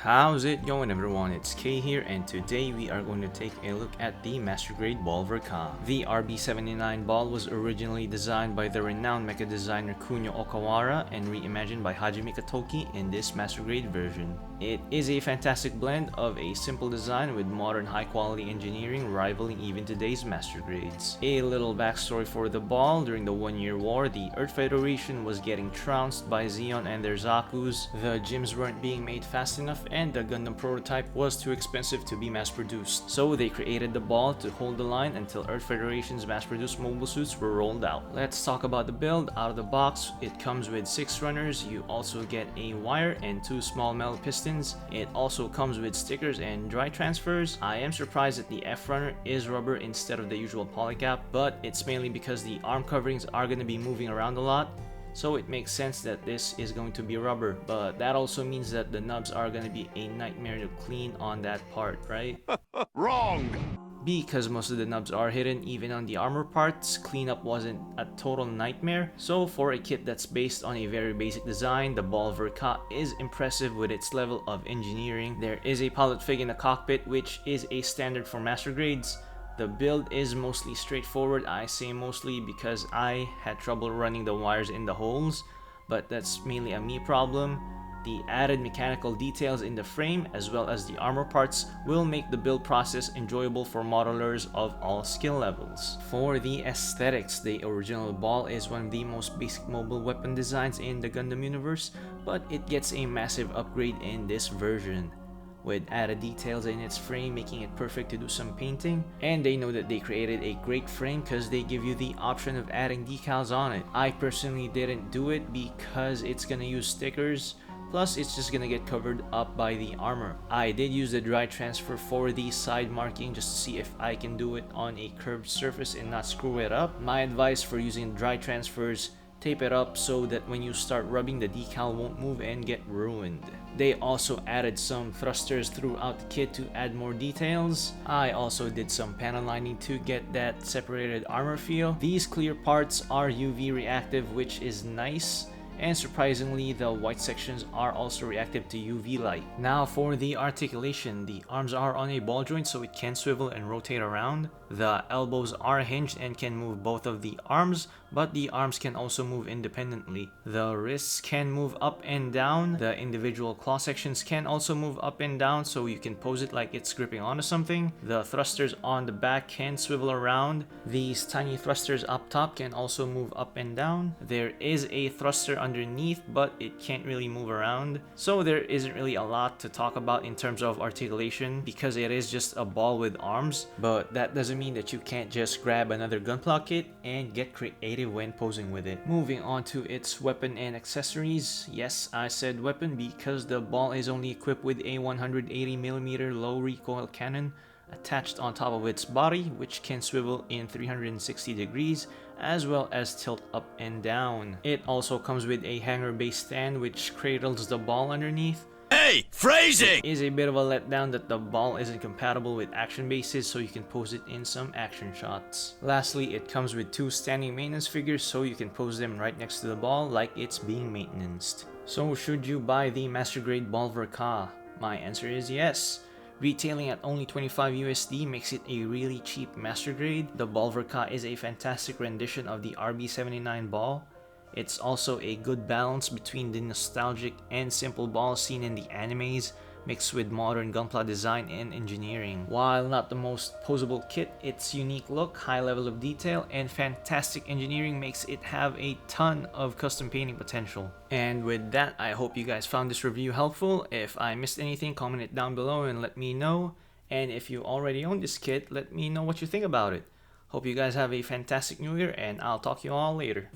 How's it going, everyone? It's Kay here, and today we are going to take a look at the Master Grade Ball Verka. The RB79 ball was originally designed by the renowned mecha designer Kunio Okawara and reimagined by Hajime Katoki in this Master Grade version. It is a fantastic blend of a simple design with modern high-quality engineering rivaling even today's Master Grades. A little backstory for the ball: during the One-Year War, the Earth Federation was getting trounced by Zeon and their Zakus. The gyms weren't being made fast enough, and the Gundam prototype was too expensive to be mass-produced. So they created the ball to hold the line until Earth Federation's mass-produced mobile suits were rolled out. Let's talk about the build. Out of the box, it comes with 6 runners. You also get a wire and 2 small metal pistons. It also comes with stickers and dry transfers. I am surprised that the F runner is rubber instead of the usual polycap, but it's mainly because the arm coverings are going to be moving around a lot. So it makes sense that this is going to be rubber, but that also means that the nubs are going to be a nightmare to clean on that part, right? Wrong! Because most of the nubs are hidden even on the armor parts, cleanup wasn't a total nightmare. So for a kit that's based on a very basic design, the Ball Verka is impressive with its level of engineering. There is a pilot fig in the cockpit, which is a standard for Master Grades. The build is mostly straightforward. I say mostly because I had trouble running the wires in the holes, but that's mainly a me problem. The added mechanical details in the frame as well as the armor parts will make the build process enjoyable for modelers of all skill levels. For the aesthetics, the original ball is one of the most basic mobile weapon designs in the Gundam universe, but it gets a massive upgrade in this version, with added details in its frame making it perfect to do some painting. And they know that they created a great frame because they give you the option of adding decals on it. I personally didn't do it because it's gonna use stickers, plus it's just gonna get covered up by the armor. I did use the dry transfer for the side marking just to see if I can do it on a curved surface and not screw it up. My advice for using dry transfers: tape it up so that when you start rubbing, the decal won't move and get ruined. They also added some thrusters throughout the kit to add more details. I also did some panel lining to get that separated armor feel. These clear parts are UV reactive, which is nice. And surprisingly, the white sections are also reactive to UV light. Now for the articulation, the arms are on a ball joint so it can swivel and rotate around. The elbows are hinged and can move both of the arms, but the arms can also move independently. The wrists can move up and down. The individual claw sections can also move up and down, so you can pose it like it's gripping onto something. The thrusters on the back can swivel around. These tiny thrusters up top can also move up and down. There is a thruster underneath, but it can't really move around. So there isn't really a lot to talk about in terms of articulation because it is just a ball with arms, but that doesn't mean that you can't just grab another Gunpla kit and get creative when posing with it. Moving on to its weapon and accessories. Yes, I said weapon because the ball is only equipped with a 180mm low recoil cannon attached on top of its body, which can swivel in 360 degrees as well as tilt up and down. It also comes with a hanger base stand which cradles the ball underneath. Hey, phrasing! It is a bit of a letdown that the ball isn't compatible with action bases, so you can pose it in some action shots. Lastly, it comes with 2 standing maintenance figures so you can pose them right next to the ball like it's being maintained. So should you buy the Master Grade Ball Verka? My answer is yes. Retailing at only 25 USD makes it a really cheap Master Grade. The Ball Verka is a fantastic rendition of the RB79 ball. It's also a good balance between the nostalgic and simple balls seen in the animes, mixed with modern Gunpla design and engineering. While not the most posable kit, its unique look, high level of detail, and fantastic engineering makes it have a ton of custom painting potential. And with that, I hope you guys found this review helpful. If I missed anything, comment it down below and let me know. And if you already own this kit, let me know what you think about it. Hope you guys have a fantastic new year, and I'll talk to you all later.